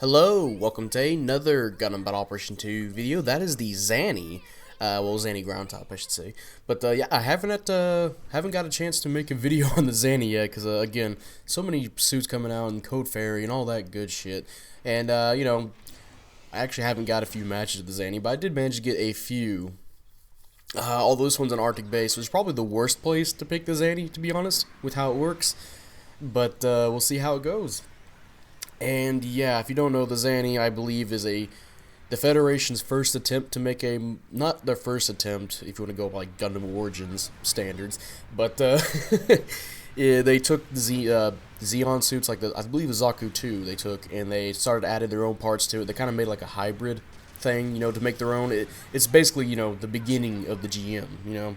Hello, welcome to another Gundam Battle Operation 2 video. That is the Z-zani, Z-zani ground top, I should say. But yeah, I haven't got a chance to make a video on the Z-zani yet, because again, so many suits coming out and Code Fairy and all that good shit. And you know, I actually haven't got a few matches of the Z-zani, but I did manage to get a few. Although this one's an Arctic base, which is probably the worst place to pick the Z-zani, to be honest, with how it works. But we'll see how it goes. And yeah, if you don't know, the Z-zani, I believe, is the Federation's first attempt to make not their first attempt, if you want to go by Gundam Origins standards, but yeah, they took the Zeon suits, like I believe the Zaku 2 they took, and they started adding their own parts to it. They kind of made like a hybrid thing, you know, to make their own. It's basically, you know, the beginning of the GM, you know.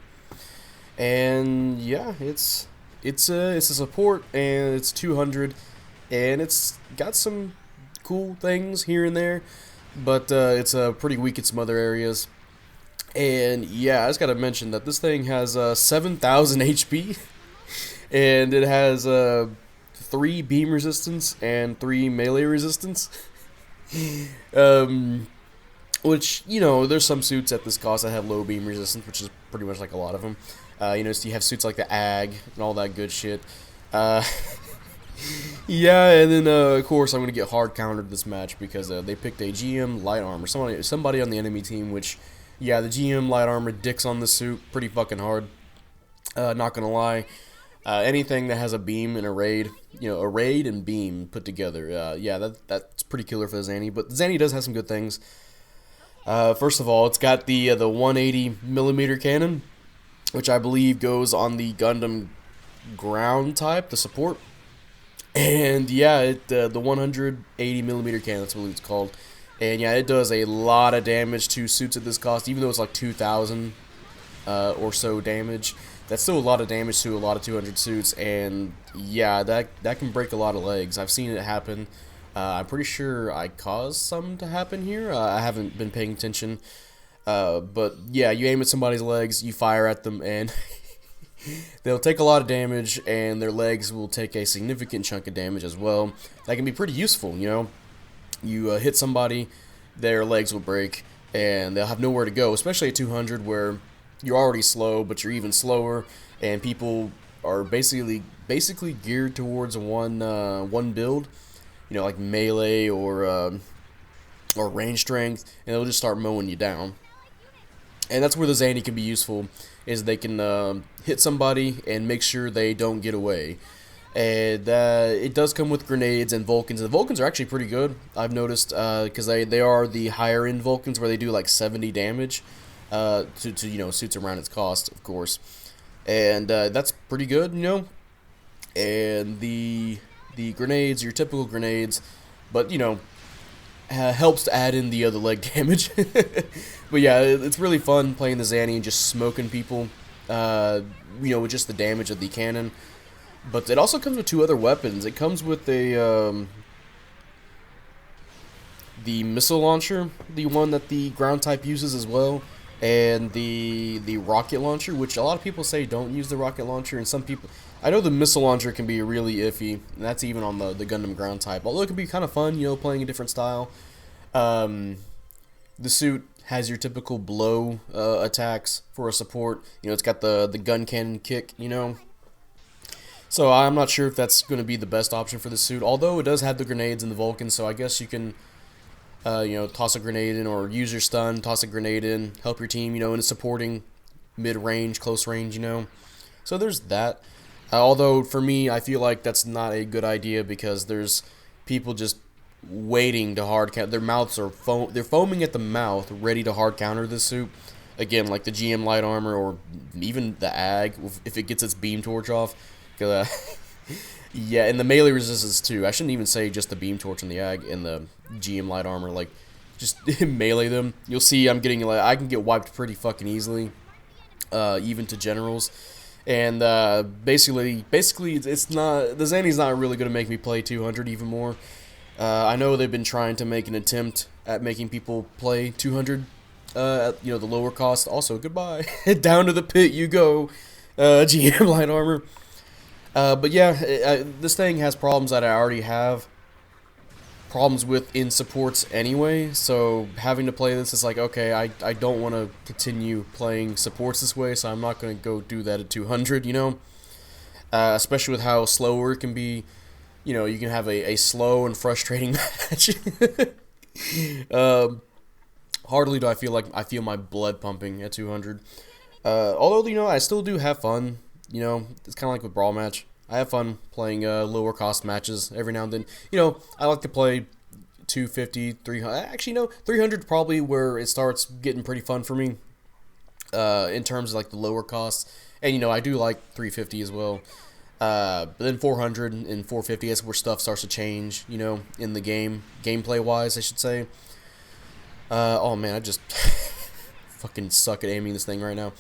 And yeah, it's a support, and it's 200. And it's got some cool things here and there, but it's pretty weak in some other areas. And yeah, I just gotta mention that this thing has 7,000 HP, and it has 3 beam resistance and 3 melee resistance. Which, you know, there's some suits at this cost that have low beam resistance, which is pretty much like a lot of them. You know, so you have suits like the AG and all that good shit. Yeah, and then of course I'm gonna get hard countered this match because they picked a GM light armor. Somebody on the enemy team, which, yeah, the GM light armor dicks on the suit pretty fucking hard. Not gonna lie. Anything that has a beam and a raid, you know, a raid and beam put together, yeah, that's pretty killer for the Z-zani. But the Z-zani does have some good things. First of all, it's got the 180mm cannon, which I believe goes on the Gundam ground type, the support. And yeah, the 180mm cannon, that's what it's called. And yeah, it does a lot of damage to suits at this cost, even though it's like 2,000 or so damage. That's still a lot of damage to a lot of 200 suits, and yeah, that can break a lot of legs. I've seen it happen. I'm pretty sure I caused some to happen here. I haven't been paying attention. But yeah, you aim at somebody's legs, you fire at them, and they'll take a lot of damage, and their legs will take a significant chunk of damage as well. That can be pretty useful, you know. You hit somebody, their legs will break, and they'll have nowhere to go, especially at 200 where you're already slow, but you're even slower, and people are basically geared towards one build, you know, like melee or range strength, and they'll just start mowing you down. And that's where the Z-zani can be useful, is they can hit somebody and make sure they don't get away. And it does come with grenades and Vulcans. The Vulcans are actually pretty good, I've noticed, because they are the higher end Vulcans where they do like 70 damage to you know, suits around its cost, of course. And that's pretty good, you know. And the grenades, your typical grenades, but you know, helps to add in the other leg damage. But yeah, it's really fun playing the Z-zani and just smoking people, you know, with just the damage of the cannon. But it also comes with 2 other weapons. It comes with the missile launcher, the one that the ground type uses as well, and the rocket launcher, which a lot of people say don't use the rocket launcher, and some people, I know the missile launcher can be really iffy, and that's even on the Gundam ground type, although it can be kind of fun, you know, playing a different style. The suit has your typical blow attacks for a support. You know, it's got the gun cannon kick, you know. So I'm not sure if that's going to be the best option for the suit, although it does have the grenades and the Vulcans, so I guess you can, you know, toss a grenade in, or use your stun, toss a grenade in, help your team, you know, in supporting mid-range, close range, you know. So there's that. Although, for me, I feel like that's not a good idea, because there's people just waiting to hard counter. Their mouths are they're foaming at the mouth, ready to hard counter this suit. Again, like the GM light armor, or even the AG, if it gets its beam torch off. Yeah, and the melee resistance too. I shouldn't even say just the beam torch and the AG and the GM light armor. Like, just melee them. You'll see I'm getting, like, I can get wiped pretty fucking easily, even to generals. And basically, it's not, the Z-zani's not really gonna make me play 200 even more. I know they've been trying to make an attempt at making people play 200 at, you know, the lower cost. Also, goodbye. Down to the pit you go, GM light armor. But yeah, this thing has problems that I already have. problems with in supports anyway, so having to play this is like, okay, I don't want to continue playing supports this way, so I'm not going to go do that at 200, you know? Especially with how slower it can be. You know, you can have a slow and frustrating match. Hardly do I feel my blood pumping at 200. Although, you know, I still do have fun. You know, it's kind of like with Brawl Match. I have fun playing lower cost matches every now and then. You know, I like to play 250, 300. Actually, no, 300 probably where it starts getting pretty fun for me. In terms of like the lower costs. And, you know, I do like 350 as well. But then 400 and 450 is where stuff starts to change, you know, in the game. Gameplay wise, I should say. Oh man, I just fucking suck at aiming this thing right now.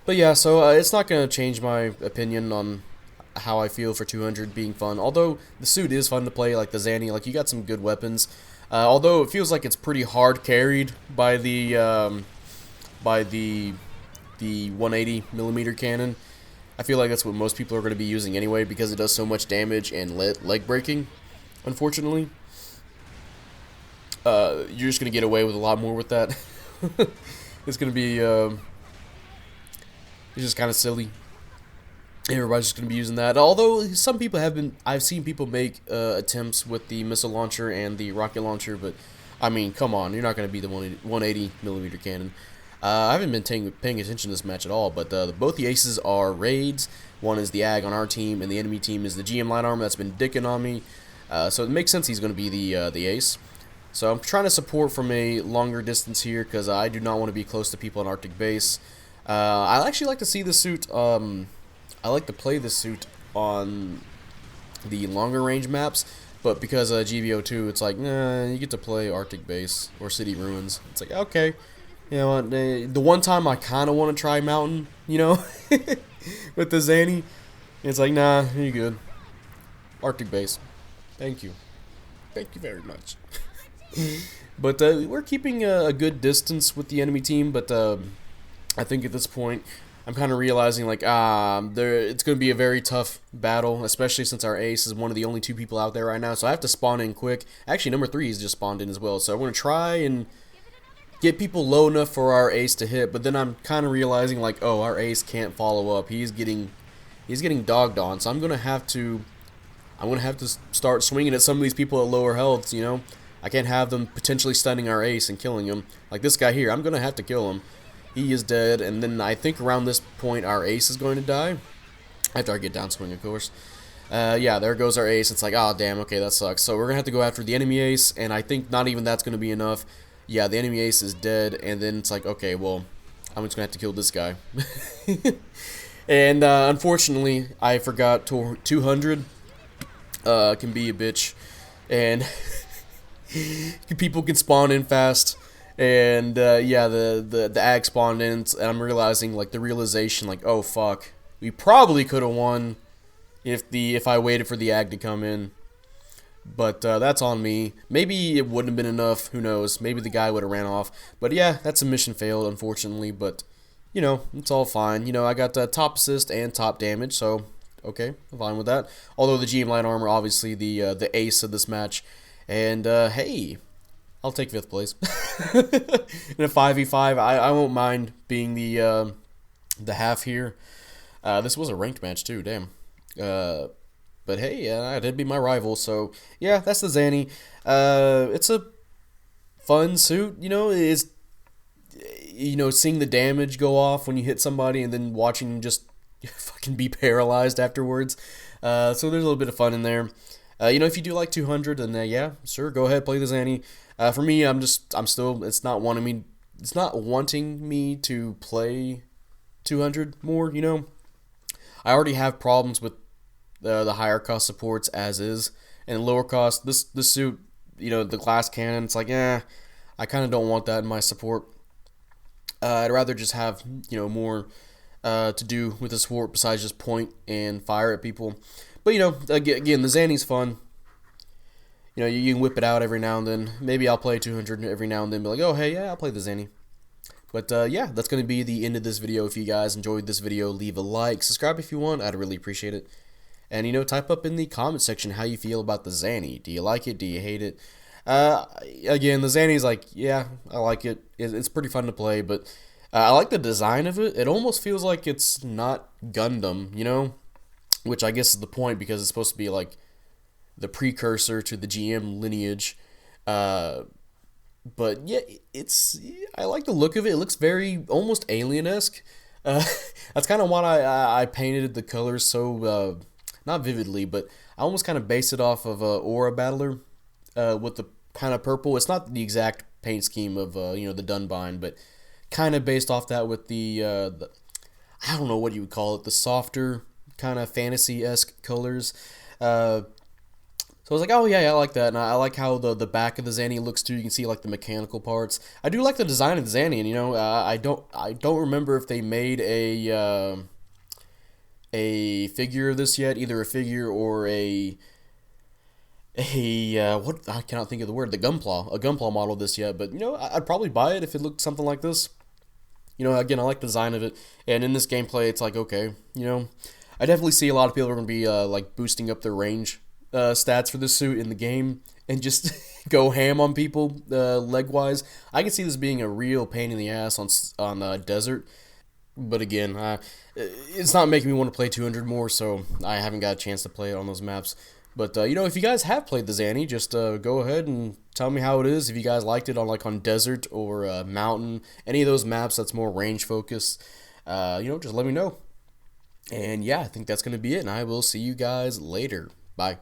But yeah, so it's not going to change my opinion on how I feel for 200 being fun. Although the suit is fun to play, like the Z-zani, like you got some good weapons. Although it feels like it's pretty hard carried by the 180mm cannon. I feel like that's what most people are going to be using anyway because it does so much damage and leg breaking, unfortunately. You're just going to get away with a lot more with that. It's going to be it's just kind of silly. Everybody's just going to be using that. Although some people have been, I've seen people make attempts with the missile launcher and the rocket launcher, but I mean, come on, you're not going to be the 180mm cannon. I haven't been paying attention to this match at all, but both the aces are raids. One is the AG on our team, and the enemy team is the GM light armor that's been dicking on me. So it makes sense he's going to be the ace. So I'm trying to support from a longer distance here because I do not want to be close to people on Arctic base. I actually like to see the suit. I like to play this suit on the longer range maps, but because GVO2, it's like, nah, you get to play Arctic base or City Ruins. It's like, okay. You know, the one time I kind of want to try Mountain, you know, with the Z-zani, it's like, nah, you're good. Arctic base. Thank you. Thank you very much. But we're keeping a good distance with the enemy team, but I think at this point, I'm kind of realizing, like, it's going to be a very tough battle, especially since our ace is one of the only two people out there right now, so I have to spawn in quick. Actually, number 3 is just spawned in as well, so I want to try and get people low enough for our ace to hit, but then I'm kind of realizing, like, oh, our ace can't follow up. He's getting dogged on, so I'm going to have to start swinging at some of these people at lower healths, you know? I can't have them potentially stunning our ace and killing him. Like this guy here, I'm going to have to kill him. He is dead, and then I think around this point our ace is going to die. After I get down swing, of course. Yeah, there goes our ace. It's like, oh, damn, okay, that sucks. So we're going to have to go after the enemy ace, and I think not even that's going to be enough. Yeah, the enemy ace is dead, and then it's like, okay, well, I'm just going to have to kill this guy. And unfortunately, I forgot 200 can be a bitch, and people can spawn in fast. And yeah, the AG spawned in, and I'm realizing, like, the realization, like, oh fuck, we probably could have won if I waited for the AG to come in. But that's on me. Maybe it wouldn't have been enough. Who knows? Maybe the guy would have ran off. But yeah, that's a mission failed, unfortunately. But you know, it's all fine. You know, I got top assist and top damage, so okay, I'm fine with that. Although the GM light armor, obviously the ace of this match. And hey, I'll take 5th place in a 5v5. I won't mind being the half here. This was a ranked match too. Damn. But hey, that'd be my rival. So yeah, that's the Z-zani. It's a fun suit. You know, it's seeing the damage go off when you hit somebody, and then watching them just fucking be paralyzed afterwards. So there's a little bit of fun in there. You know, if you do like 200, then yeah, sure, go ahead, play the Z-zani. For me, it's not wanting me to play 200 more. You know, I already have problems with the higher cost supports as is, and lower cost, this suit, you know, the glass cannon, it's like, I kind of don't want that in my support. I'd rather just have, you know, more to do with the support besides just point and fire at people. But, you know, again, the Z-zani's fun. You know, you can whip it out every now and then. Maybe I'll play 200 every now and then, be like, oh, hey, yeah, I'll play the Z-zani. But, yeah, that's going to be the end of this video. If you guys enjoyed this video, leave a like, subscribe if you want. I'd really appreciate it. And, type up in the comment section how you feel about the Z-zani. Do you like it? Do you hate it? Again, the Z-zani's like, yeah, I like it. It's pretty fun to play, but I like the design of it. It almost feels like it's not Gundam, which I guess is the point because it's supposed to be like the precursor to the GM lineage. But yeah, I like the look of it. It looks very almost alien-esque. Uh, that's kind of why I painted the colors so not vividly, but I almost kind of based it off of Aura Battler with the kind of purple. It's not the exact paint scheme of the Dunbine, but kind of based off that with the I don't know what you would call it, the softer kind of fantasy-esque colors. So I was like, oh yeah, I like that, and I like how the back of the Z-zani looks too. You can see like the mechanical parts. I do like the design of the Z-zani, and I don't remember if they made a figure of this yet, either a figure or what I cannot think of the word, a gunpla model of this yet. But I'd probably buy it if it looked something like this. Again, I like the design of it, and in this gameplay, it's like okay, I definitely see a lot of people are gonna be like boosting up their range stats for this suit in the game and just go ham on people leg wise. I can see this being a real pain in the ass on desert, but again, it's not making me want to play 200 more, so I haven't got a chance to play it on those maps. But if you guys have played the Z-zani, just go ahead and tell me how it is. If you guys liked it on desert or mountain, any of those maps that's more range focused, just let me know. And yeah, I think that's gonna be it, and I will see you guys later. Bye.